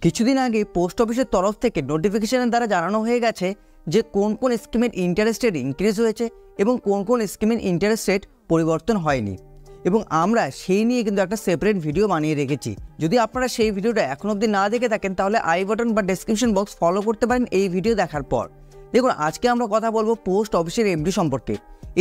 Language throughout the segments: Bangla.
কিছুদিন আগে পোস্ট অফিসের তরফ থেকে নোটিফিকেশনের দ্বারা জানানো হয়ে গেছে যে কোন কোন স্কিমের ইন্টারেস্ট রেট ইনক্রিজ হয়েছে এবং কোন কোন স্কিমের ইন্টারেস্ট রেট পরিবর্তন হয়নি। এবং আমরা সেই নিয়ে কিন্তু একটা সেপারেট ভিডিও বানিয়ে রেখেছি। যদি আপনারা সেই ভিডিওটা এখনো অবধি না দেখে থাকেন তাহলে আই বাটন বা ডেসক্রিপশন বক্স ফলো করতে পারেন এই ভিডিও দেখার পর। দেখুন, আজকে আমরা কথা বলবো পোস্ট অফিসের এফডি সম্পর্কে।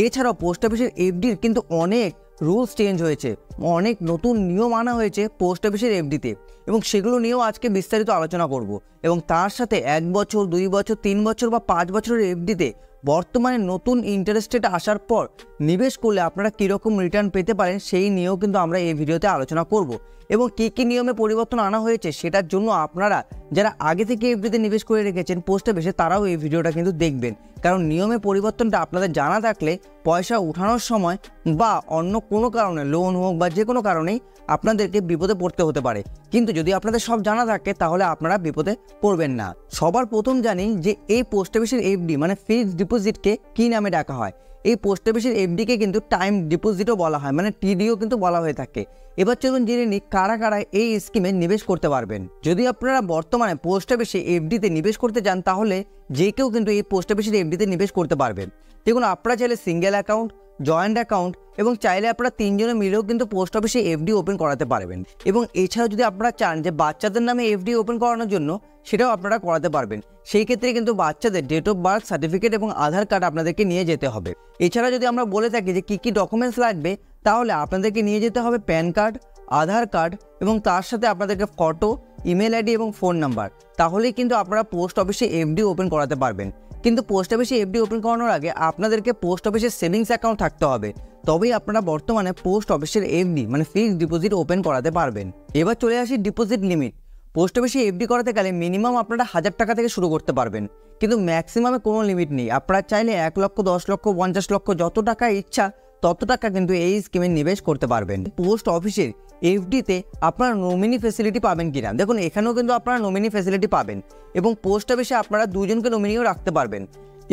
এছাড়াও পোস্ট অফিসের এফডির কিন্তু অনেক রুলস চেঞ্জ হয়েছে, অনেক নতুন নিয়ম আনা হয়েছে পোস্ট অফিসের এফডিতে, এবং সেগুলো নিয়েও আজকে বিস্তারিত আলোচনা করব। এবং তার সাথে 1 বছর, 2 বছর, 3 বছর বা 5 বছরের এফডিতে বর্তমানে নতুন ইন্টারেস্ট রেট আসার পর নিবেশ করলে আপনারা কীরকম রিটার্ন পেতে পারেন সেই নিয়েও কিন্তু আমরা এই ভিডিওতে আলোচনা করব। এবং কী কী নিয়মে পরিবর্তন আনা হয়েছে সেটার জন্য আপনারা যারা আগে থেকে এফডিতে নিবেশ করে রেখেছেন পোস্ট অফিসে তারাও এই ভিডিওটা কিন্তু দেখবেন, কারণ নিয়মে পরিবর্তনটা আপনাদের জানা থাকলে পয়সা উঠানোর সময় বা অন্য কোনো কারণে, লোন হোক বা যে কোনো কারণেই আপনাদেরকে বিপদে পড়তে হতে পারে। কিন্তু যদি আপনাদের সব জানা থাকে তাহলে আপনারা বিপদে পড়বেন না। সবার প্রথম জানি যে এই পোস্ট অফিসের এফডি মানে ফিক্সড ডিপোজিটকে কী নামে ডাকা হয়। এই পোস্ট অফিসের এফডিকে কিন্তু টাইম ডিপোজিটও বলা হয়, মানে টিডিও কিন্তু বলা হয়ে থাকে। এবার চলুন জেনে নিই কারা কারা এই স্কিমে নিবেশ করতে পারবেন। যদি আপনারা বর্তমানে পোস্ট অফিসে এফডিতে নিবেশ করতে চান তাহলে যে কেউ কিন্তু এই পোস্ট অফিসের এফডিতে নিবেশ করতে পারবেন। দেখুন, আপনারা চাইলে সিঙ্গেল অ্যাকাউন্ট, জয়েন্ট অ্যাকাউন্ট এবং চাইলে আপনারা 3 জনে মিলেও কিন্তু পোস্ট অফিসে এফডি ওপেন করাতে পারবেন। এবং এছাড়াও যদি আপনারা চান যে বাচ্চাদের নামে এফডি ওপেন করানোর জন্য সেটাও আপনারা করাতে পারবেন। সেই ক্ষেত্রে কিন্তু বাচ্চাদের ডেট অফ বার্থ সার্টিফিকেট এবং আধার কার্ড আপনাদেরকে নিয়ে যেতে হবে। এছাড়া যদি আমরা বলে থাকি যে কী কী ডকুমেন্টস লাগবে, তাহলে আপনাদেরকে নিয়ে যেতে হবে প্যান কার্ড, আধার কার্ড এবং তার সাথে আপনাদেরকে ফটো, ইমেল আইডি এবং ফোন নাম্বার। তাহলেই কিন্তু আপনারা পোস্ট অফিসে এফডি ওপেন করাতে পারবেন। কিন্তু পোস্ট অফিসে এফডি ওপেন করানোর আগে আপনাদেরকে পোস্ট অফিসের সেভিংস অ্যাকাউন্ট থাকতে হবে, তবেই আপনারা বর্তমানে পোস্ট অফিসের এফডি মানে ফিক্সড ডিপোজিট ওপেন করাতে পারবেন। এবার চলে আসি ডিপোজিট লিমিট। পোস্ট অফিসে এফডি করাতে গেলে মিনিমাম আপনারা 1000 টাকা থেকে শুরু করতে পারবেন, কিন্তু ম্যাক্সিমামে কোনো লিমিট নেই। আপনারা চাইলে 1 লক্ষ, 10 লক্ষ, 50 লক্ষ যত টাকা ইচ্ছা তত টাকা কিন্তু এই স্কিমে নিবেশ করতে পারবেন। পোস্ট অফিসের এফডিতে আপনারা নমিনি ফ্যাসিলিটি পাবেন কিনা, দেখুন এখানেও কিন্তু আপনারা নমিনি ফ্যাসিলিটি পাবেন এবং পোস্ট অফিসে আপনারা 2 জনকে নমিনিও রাখতে পারবেন।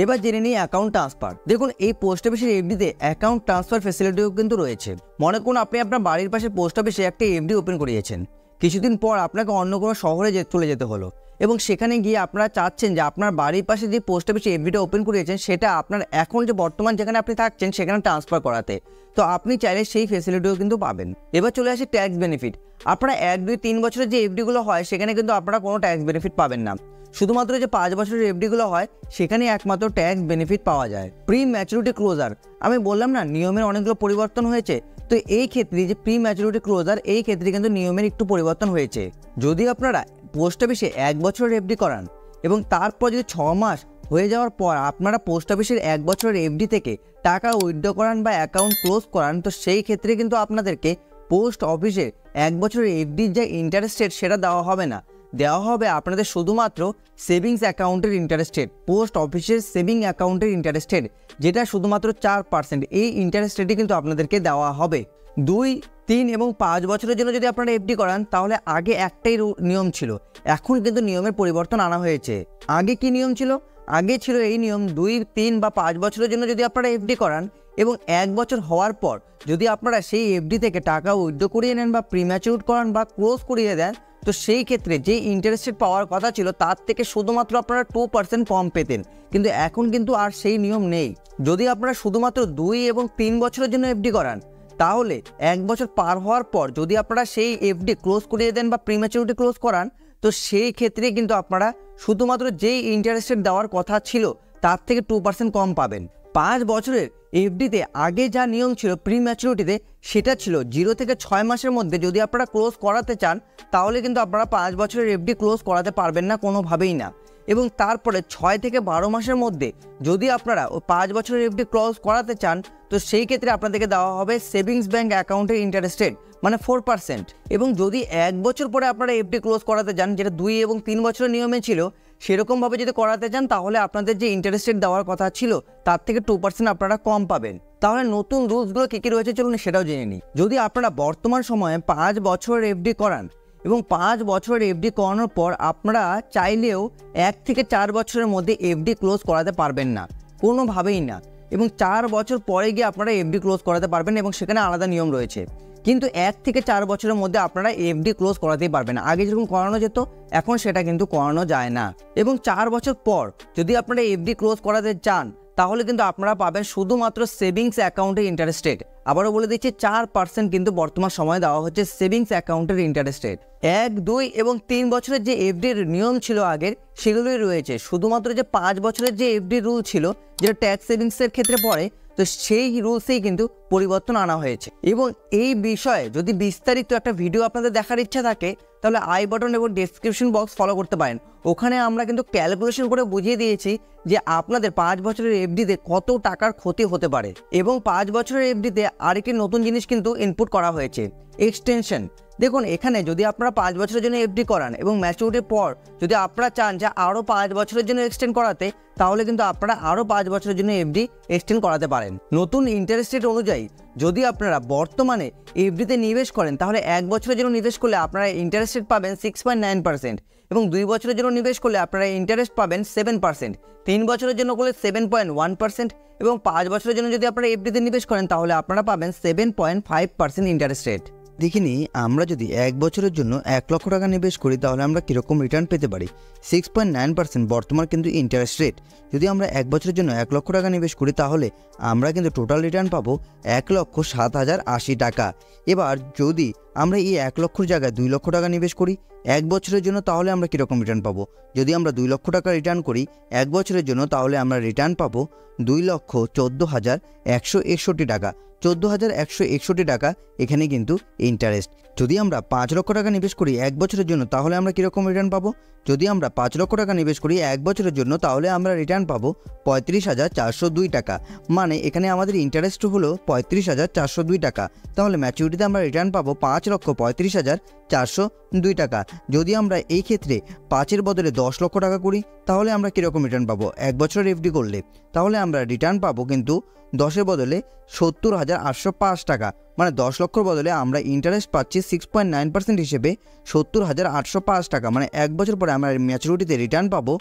এবার জেনে নিই অ্যাকাউন্ট ট্রান্সফার। দেখুন, এই পোস্ট অফিসের এফডিতে অ্যাকাউন্ট ট্রান্সফার ফ্যাসিলিটিও কিন্তু রয়েছে। মনে করুন আপনি আপনার বাড়ির পাশে পোস্ট অফিসে একটা এফডি ওপেন করিয়েছেন, কিছুদিন পর আপনাকে অন্য কোনো শহরে চলে যেতে হলো এবং সেখানে গিয়ে আপনারা চাচ্ছেন যে আপনার বাড়ির পাশে যে পোস্ট অফিসে এফডিটা ওপেন করিয়েছেন সেটা আপনার এখন যে বর্তমান যেখানে আপনি থাকছেন সেখানে ট্রান্সফার করাতে, তো আপনি চাইলে সেই ফ্যাসিলিটিও কিন্তু পাবেন। এবার চলে আসে ট্যাক্স বেনিফিট। আপনারা 1, 2, 3 বছরের যে এফডিগুলো হয় সেখানে কিন্তু আপনারা কোনো ট্যাক্স বেনিফিট পাবেন না। শুধুমাত্র যে 5 বছরের এফডিগুলো হয় সেখানে একমাত্র ট্যাক্স বেনিফিট পাওয়া যায়। প্রি ম্যাচুরিটি ক্লোজার, আমি বললাম না নিয়মের অনেকগুলো পরিবর্তন হয়েছে, তো এই ক্ষেত্রে যে প্রি ম্যাচুরিটি ক্লোজার এই ক্ষেত্রে কিন্তু নিয়মের একটু পরিবর্তন হয়েছে। যদি আপনারা পোস্ট অফিসে 1 বছরের এফডি করান এবং তারপর যদি 6 মাস হয়ে যাওয়ার পর আপনারা পোস্ট অফিসের 1 বছরের এফডি থেকে টাকা উইথড্র করান বা অ্যাকাউন্ট ক্লোজ করান, তো সেই ক্ষেত্রে কিন্তু আপনাদেরকে পোস্ট অফিসের 1 বছরের এফডির যে ইন্টারেস্ট রেট সেটা দেওয়া হবে না, দেওয়া হবে আপনাদের শুধুমাত্র সেভিংস অ্যাকাউন্টের ইন্টারেস্ট রেট। পোস্ট অফিসের সেভিং অ্যাকাউন্টের ইন্টারেস্ট রেট যেটা শুধুমাত্র 4%, এই ইন্টারেস্ট রেটই কিন্তু আপনাদেরকে দেওয়া হবে। 2, 3 এবং 5 বছরের জন্য যদি আপনারা এফডি করান তাহলে আগে একটাই নিয়ম ছিল, এখন কিন্তু নিয়মের পরিবর্তন আনা হয়েছে। আগে কি নিয়ম ছিল? আগে ছিল এই নিয়ম 2, 3 বা 5 বছরের জন্য যদি আপনারা এফডি করান এবং 1 বছর হওয়ার পর যদি আপনারা সেই এফডি থেকে টাকা উইথড্র করিয়ে নেন বা প্রিম্যাচিউর করান বা ক্লোজ করিয়ে দেন, তো সেই ক্ষেত্রে যে ইন্টারেস্ট রেট পাওয়ার কথা ছিল তার থেকে শুধুমাত্র আপনারা 2% কম পেতেন। কিন্তু এখন কিন্তু আর সেই নিয়ম নেই। যদি আপনারা শুধুমাত্র 2 এবং 3 বছরের জন্য এফডি করান তাহলে 1 বছর পার হওয়ার পর যদি আপনারা সেই এফডি ক্লোজ করিয়ে দেন বা প্রিম্যাচুরিটি ক্লোজ করান, তো সেই ক্ষেত্রে কিন্তু আপনারা শুধুমাত্র যেই ইন্টারেস্ট রেট দেওয়ার কথা ছিল তার থেকে 2% কম পাবেন। 5 বছরের এফডিতে আগে যা নিয়ম ছিল প্রি ম্যাচুরিটিতে সেটা ছিল 0 থেকে 6 মাসের মধ্যে যদি আপনারা ক্লোজ করাতে চান তাহলে কিন্তু আপনারা 5 বছরের এফডি ক্লোজ করাতে পারবেন না কোনোভাবেই না। এবং তারপরে 6 থেকে 12 মাসের মধ্যে যদি আপনারা ওই 5 বছরের এফডি ক্লোজ করাতে চান তো সেই ক্ষেত্রে আপনাদেরকে দেওয়া হবে সেভিংস ব্যাঙ্ক অ্যাকাউন্টের ইন্টারেস্ট রেট মানে 4%। এবং যদি 1 বছর পরে আপনারা এফডি ক্লোজ করাতে চান, যেটা 2 এবং 3 বছরের নিয়মে ছিল, সেরকমভাবে যদি করাতে চান তাহলে আপনাদের যে ইন্টারেস্ট রেট দেওয়ার কথা ছিল তার থেকে 2% আপনারা কম পাবেন। তাহলে নতুন রুলসগুলো কী কী রয়েছে চলুন সেটাও জেনে নিই। যদি আপনারা বর্তমান সময়ে 5 বছরের এফডি করান এবং 5 বছরের এফডি করানোর পর আপনারা চাইলেও 1 থেকে 4 বছরের মধ্যে এফডি ক্লোজ করাতে পারবেন না, কোনোভাবেই না। এবং 4 বছর পরে গিয়ে আপনারা এফডি ক্লোজ করাতে পারবেন এবং সেখানে আলাদা নিয়ম রয়েছে। কিন্তু 1 থেকে 4 বছরের মধ্যে আপনারা এফডি ক্লোজ করাতেই পারবেন। আগে যেরকম করানো যেত এখন সেটা কিন্তু করানো যায় না। এবং 4 বছর পর যদি আপনারা এফডি ক্লোজ করাতে চান তাহলে কিন্তু আপনারা পাবেন শুধুমাত্র সেভিংস অ্যাকাউন্টের ইন্টারেস্ট রেট। আবারও বলে দিচ্ছি 4% কিন্তু বর্তমান সময়ে দেওয়া হচ্ছে সেভিংস অ্যাকাউন্টের ইন্টারেস্ট রেট। 1, 2 এবং 3 বছরের যে এফডির নিয়ম ছিল আগের সেগুলোই রয়েছে। শুধুমাত্র যে 5 বছরের যে এফডি রুল ছিল যেটা ট্যাক্স সেভিংসের ক্ষেত্রে পড়ে, তো সেই রুলসেই কিন্তু পরিবর্তন আনা হয়েছে। এবং এই বিষয়ে যদি বিস্তারিত একটা ভিডিও আপনাদের দেখার ইচ্ছা থাকে তাহলে আই বাটন এবং ডেসক্রিপশন বক্স ফলো করতে পারেন। ওখানে আমরা কিন্তু ক্যালকুলেশন করে বুঝিয়ে দিয়েছি যে আপনাদের 5 বছরের এফডিতে কত টাকার ক্ষতি হতে পারে। এবং 5 বছরের এফডিতে আরেকটি নতুন জিনিস কিন্তু ইনপুট করা হয়েছে, এক্সটেনশন। দেখুন এখানে যদি আপনারা 5 বছরের জন্য এফডি করান এবং ম্যাচুরিটির পর যদি আপনারা চান যে আরও 5 বছরের জন্য এক্সটেন্ড করাতে, তাহলে কিন্তু আপনারা আরও 5 বছরের জন্য এফডি এক্সটেন্ড করাতে পারেন। নতুন ইন্টারেস্ট রেট অনুযায়ী যদি আপনারা বর্তমানে এফডিতে নিবেশ করেন তাহলে 1 বছরের জন্য নিবেশ করলে আপনারা ইন্টারেস্ট রেট পাবেন 6.9% এবং 2 বছরের জন্য নিবেশ করলে আপনারা ইন্টারেস্ট পাবেন 7%, 3 বছরের জন্য করলে 7.1% এবং 5 বছরের জন্য যদি আপনারা এফডিতে নিবেশ করেন তাহলে আপনারা পাবেন 7.5% ইন্টারেস্ট রেট। দেখিনি আমরা যদি 1 বছরের জন্য 1 লক্ষ টাকা নিবেশ করি তাহলে আমরা কীরকম রিটার্ন পেতে পারি। 6.9% বর্তমান কিন্তু ইন্টারেস্ট রেট। যদি আমরা 1 বছরের জন্য 1 লক্ষ টাকা নিবেশ করি তাহলে আমরা কিন্তু টোটাল রিটার্ন পাবো 1,07,080 টাকা। এবার যদি আমরা এই 1 লক্ষর জায়গায় 2 লক্ষ টাকা নিবেশ করি 1 বছরের জন্য তাহলে আমরা কীরকম রিটার্ন পাবো। যদি আমরা 2 লক্ষ টাকা রিটার্ন করি 1 বছরের জন্য তাহলে আমরা রিটার্ন পাবো 2,14,161 টাকা। 14,161 টাকা এখানে কিন্তু ইন্টারেস্ট। যদি আমরা 5 লক্ষ টাকা নিবেশ করি 1 বছরের জন্য তাহলে আমরা কীরকম রিটার্ন পাবো। যদি আমরা 5 লক্ষ টাকা নিবেশ করি 1 বছরের জন্য তাহলে আমরা রিটার্ন পাবো 35,402 টাকা। মানে এখানে আমাদের ইন্টারেস্ট হলো 35,402 টাকা। তাহলে ম্যাচুরিটিতে আমরা রিটার্ন পাবো 5,35,402 টাকা। যদি আমরা এই ক্ষেত্রে 5-এর বদলে 10 লক্ষ টাকা করি তাহলে আমরা কীরকম রিটার্ন পাবো। 1 বছরের এফডি করলে তাহলে আমরা রিটার্ন পাবো কিন্তু 10-এর বদলে 70,805 টাকা। মানে 10 লক্ষর বদলে আমরা ইন্টারেস্ট পাচ্ছি 6.9% হিসেবে 70,805 টাকা। মানে 1 বছর পরে আমরা ম্যাচুরিটিতে রিটার্ন পাবো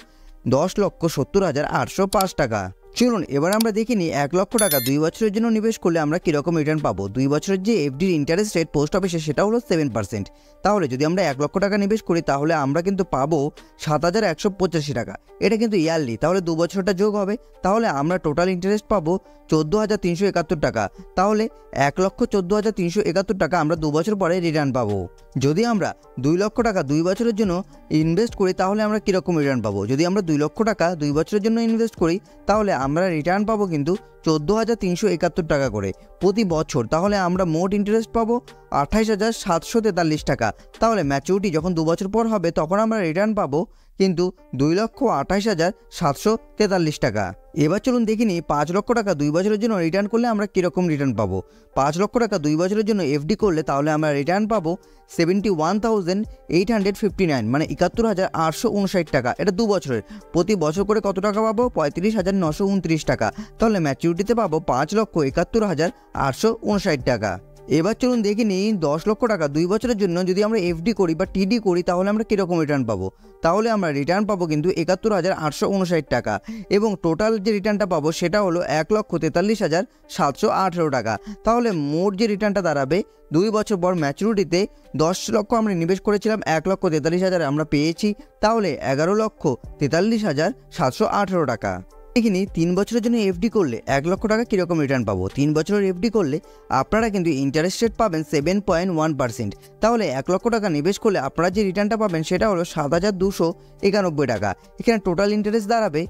10,70,805 টাকা। চলুন এবার আমরা দেখিনি 1 লক্ষ টাকা 2 বছরের জন্য নিবেশ করলে আমরা কীরকম রিটার্ন পাবো। 2 বছরের যে এফডির ইন্টারেস্ট রেট পোস্ট অফিসে সেটা হলো 7%। তাহলে যদি আমরা 1 লক্ষ টাকা নিবেশ করি তাহলে আমরা কিন্তু পাবো 7,185 টাকা। এটা কিন্তু ইয়ারলি, তাহলে 2 বছরটা যোগ হবে, তাহলে আমরা টোটাল ইন্টারেস্ট পাবো 14,371 টাকা। তাহলে 1,14,371 টাকা আমরা 2 বছর পরে রিটার্ন পাবো। যদি আমরা 2 লক্ষ টাকা 2 বছরের জন্য ইনভেস্ট করি তাহলে আমরা কীরকম রিটার্ন পাবো। যদি আমরা 2 লক্ষ টাকা 2 বছরের জন্য ইনভেস্ট করি তাহলে আমরা রিটার্ন পাবো কিন্তু 14,371 টাকা করে প্রতি বছর। তাহলে আমরা মোট ইন্টারেস্ট পাবো 28,743 টাকা। তাহলে ম্যাচুরিটি যখন 2 বছর পর হবে তখন আমরা রিটার্ন পাবো কিন্তু 2,28,743 টাকা। এবার চলুন দেখিনি 5 লক্ষ টাকা 2 বছরের জন্য রিটার্ন করলে আমরা কীরকম রিটার্ন পাবো। 5 লক্ষ টাকা 2 বছরের জন্য এফডি করলে তাহলে আমরা রিটার্ন পাবো 71,859, মানে 71,859 টাকা। এটা 2 বছরের, প্রতি বছর করে কত টাকা পাবো 35,929 টাকা। তাহলে ম্যাচুরিটিতে পাবো 5,71,859 টাকা। এবার চলুন দেখিনি 10 লক্ষ টাকা 2 বছরের জন্য যদি আমরা এফডি করি বা টিডি করি তাহলে আমরা কীরকম রিটার্ন পাবো। তাহলে আমরা রিটার্ন পাবো কিন্তু 71,859 টাকা এবং টোটাল যে রিটার্নটা পাবো সেটা হলো 1,43,718 টাকা। তাহলে মোট যে রিটার্নটা দাঁড়াবে 2 বছর পর ম্যাচুরিটিতে 10 লক্ষ আমরা নিবেশ করেছিলাম, 1,43,000 আমরা পেয়েছি, তাহলে 11,43,718 টাকা। এখানে 3 বছরের জন্য এফডি করলে 1 লক্ষ টাকা কীরকম রিটার্ন পাবো। 3 বছরের এফডি করলে আপনারা কিন্তু ইন্টারেস্ট রেট পাবেন 7.1%। তাহলে 1 লক্ষ টাকা নিবেশ করলে আপনারা যে রিটার্নটা পাবেন সেটা হলো 7,291 টাকা। এখানে টোটাল ইন্টারেস্ট দাঁড়াবে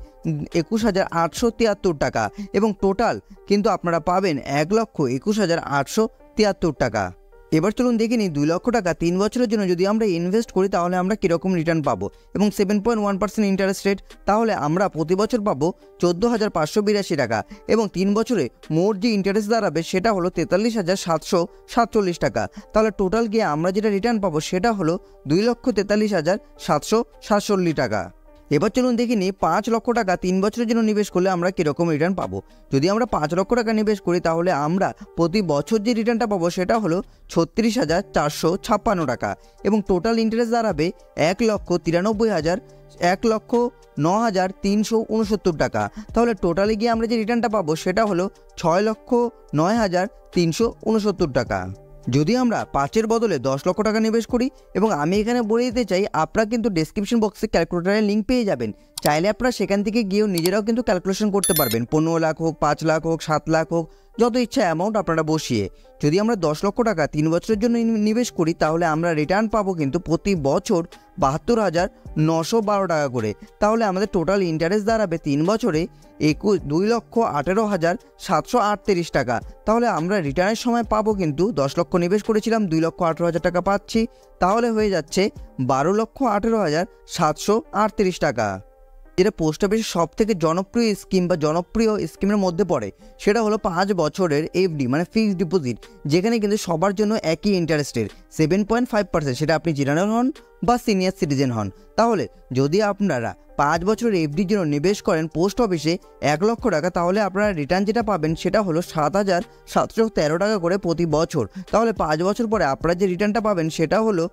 21,873 টাকা এবং টোটাল কিন্তু আপনারা পাবেন 1,21,873 টাকা। এবার চলুন দেখিনি 2 লক্ষ টাকা 3 বছরের জন্য যদি আমরা ইনভেস্ট করি তাহলে আমরা কীরকম রিটার্ন পাবো এবং 7.1% ইন্টারেস্ট রেট। তাহলে আমরা প্রতি বছর পাবো 14,582 টাকা এবং 3 বছরে মোট যে ইন্টারেস্ট দাঁড়াবে সেটা হলো 43,747 টাকা। তাহলে টোটাল গিয়ে আমরা যেটা রিটার্ন পাবো সেটা হলো 2,43,747 টাকা। এবার চলুন দেখিনি 5 লক্ষ টাকা 3 বছরের জন্য নিবেশ করলে আমরা কীরকম রিটার্ন পাবো। যদি আমরা 5 লক্ষ টাকা নিবেশ করি তাহলে আমরা প্রতি বছর যে রিটার্নটা পাবো সেটা হলো 36,456 টাকা এবং টোটাল ইন্টারেস্ট দাঁড়াবে 1,09,369 টাকা। তাহলে টোটালে গিয়ে আমরা যে রিটার্নটা পাবো সেটা হলো 6,09,369 টাকা। যদি আমরা 5-এর বদলে 10 লক্ষ টাকা নিবেশ করি, এবং আমি এখানে বলে দিতে চাই আপনারা কিন্তু ডেসক্রিপশন বক্সে ক্যালকুলেটরের লিঙ্ক পেয়ে যাবেন, চাইলে আপনারা সেখান থেকে গিয়েও নিজেরাও কিন্তু ক্যালকুলেশন করতে পারবেন। 15 লাখ হোক, 5 লাখ হোক, 7 লাখ হোক, যত ইচ্ছা অ্যামাউন্ট আপনারা বসিয়ে যদি আমরা 10 লক্ষ টাকা 3 বছরের জন্য নিবেশ করি, তাহলে আমরা রিটার্ন পাবো কিন্তু প্রতি বছর 72,912 টাকা করে। তাহলে আমাদের টোটাল ইন্টারেস্ট দাঁড়াবে 3 বছরে 2,18,738 টাকা। তাহলে আমরা রিটার্নের সময় পাবো কিন্তু 10 লক্ষ নিবেশ করেছিলাম, 2,18,000 টাকা পাচ্ছি, তাহলে হয়ে যাচ্ছে 12,18,738 টাকা। যেটা পোস্ট অফিসের সব থেকে জনপ্রিয় স্কিম বা জনপ্রিয় স্কিমের মধ্যে পড়ে, সেটা হলো 5 বছরের এফডি মানে ফিক্সড ডিপোজিট, যেখানে কিন্তু সবার জন্য একই ইন্টারেস্টের 7.5%, সেটা আপনি জেনারেল হন বা সিনিয়র সিটিজেন হন। তাহলে যদি আপনারা 5 বছরের এফডির জন্য নিবেশ করেন পোস্ট অফিসে 1 লক্ষ টাকা, তাহলে আপনারা রিটার্ন যেটা পাবেন সেটা হলো 7,713 টাকা করে প্রতি বছর। তাহলে 5 বছর পরে আপনারা যে রিটার্নটা পাবেন সেটা হলো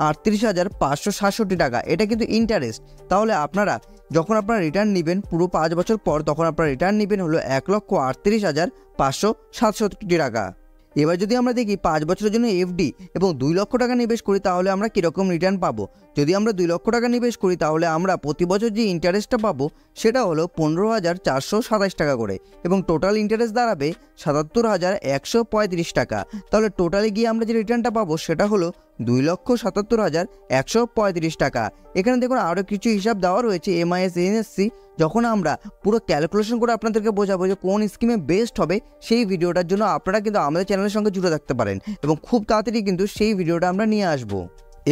38,567 টাকা। এটা কিন্তু ইন্টারেস্ট। তাহলে আপনারা যখন আপনারা রিটার্ন নেবেন পুরো 5 বছর পর, তখন আপনারা রিটার্ন নেবেন হলো 1,38,567 টাকা। এবার যদি আমরা দেখি 5 বছরের জন্য এফডি এবং 2 লক্ষ টাকা নিবেশ করি, তাহলে আমরা কীরকম রিটার্ন পাবো। যদি আমরা 2 লক্ষ টাকা নিবেশ করি, তাহলে আমরা প্রতি বছর যে ইন্টারেস্টটা পাবো সেটা হলো 15,427 টাকা করে, এবং টোটাল ইন্টারেস্ট দাঁড়াবে 77,135 টাকা। তাহলে টোটালে গিয়ে আমরা যে রিটার্নটা পাবো সেটা হলো 2,77,135 টাকা। এখানে দেখুন আরও কিছু হিসাব দেওয়া রয়েছে এমআইএস এনএসসি। যখন আমরা পুরো ক্যালকুলেশন করে আপনাদেরকে বোঝাবো যে কোন স্কিমে বেস্ট হবে, সেই ভিডিওটার জন্য আপনারা কিন্তু আমাদের চ্যানেলের সঙ্গে জুড়ে থাকতে পারেন, এবং খুব তাড়াতাড়ি কিন্তু সেই ভিডিওটা আমরা নিয়ে আসবো।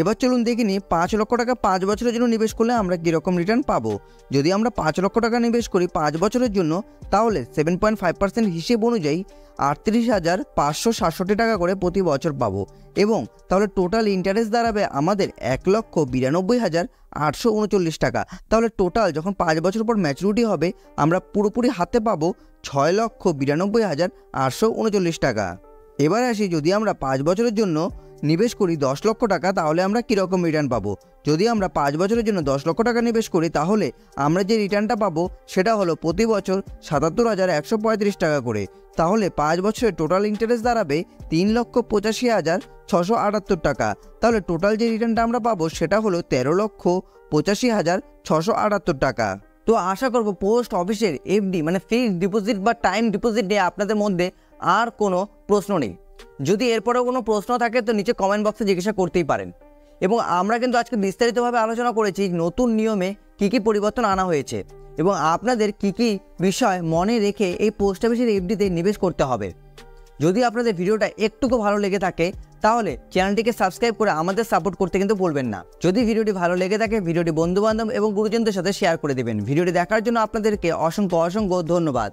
এবার চলুন দেখে নিই 5 লক্ষ টাকা 5 বছরের জন্য নিবেশ করলে আমরা কীরকম রিটার্ন পাবো। যদি আমরা 5 লক্ষ টাকা নিবেশ করি 5 বছরের জন্য, তাহলে 7.5% হিসেব অনুযায়ী 38,567 টাকা করে প্রতি বছর পাবো, এবং তাহলে টোটাল ইন্টারেস্ট দাঁড়াবে আমাদের 1,92,839 টাকা। তাহলে টোটাল যখন 5 বছর পর ম্যাচুরিটি হবে, আমরা পুরোপুরি হাতে পাবো 6,92,839 টাকা। এবার আসি, যদি আমরা 5 বছরের জন্য নিবেশ করি 10 লক্ষ টাকা, তাহলে আমরা কীরকম রিটার্ন পাবো। যদি আমরা 5 বছরের জন্য 10 লক্ষ টাকা নিবেশ করি, তাহলে আমরা যে রিটার্নটা পাবো সেটা হলো প্রতি বছর 77,135 টাকা করে। তাহলে 5 বছরের টোটাল ইন্টারেস্ট দাঁড়াবে 3,85,678 টাকা। তাহলে টোটাল যে রিটার্নটা আমরা পাবো সেটা হলো 13,85,678 টাকা। তো আশা করব পোস্ট অফিসের এফডি মানে ফিক্সড ডিপোজিট বা টাইম ডিপোজিট নিয়ে আপনাদের মধ্যে আর কোনো প্রশ্ন নেই। যদি এরপরেও কোনো প্রশ্ন থাকে তো নিচে কমেন্ট বক্সে জিজ্ঞাসা করতেই পারেন। এবং আমরা কিন্তু আজকে বিস্তারিতভাবে আলোচনা করেছি নতুন নিয়মে কী কী পরিবর্তন আনা হয়েছে, এবং আপনাদের কী কী বিষয় মনে রেখে এই পোস্ট অফিসের এফডিতে নিবেশ করতে হবে। যদি আপনাদের ভিডিওটা একটুকু ভালো লেগে থাকে, তাহলে চ্যানেলটিকে সাবস্ক্রাইব করে আমাদের সাপোর্ট করতে কিন্তু ভুলবেন না। যদি ভিডিওটি ভালো লেগে থাকে, ভিডিওটি বন্ধুবান্ধব এবং গুরুজনদের সাথে শেয়ার করে দেবেন। ভিডিওটি দেখার জন্য আপনাদেরকে অসংখ্য ধন্যবাদ।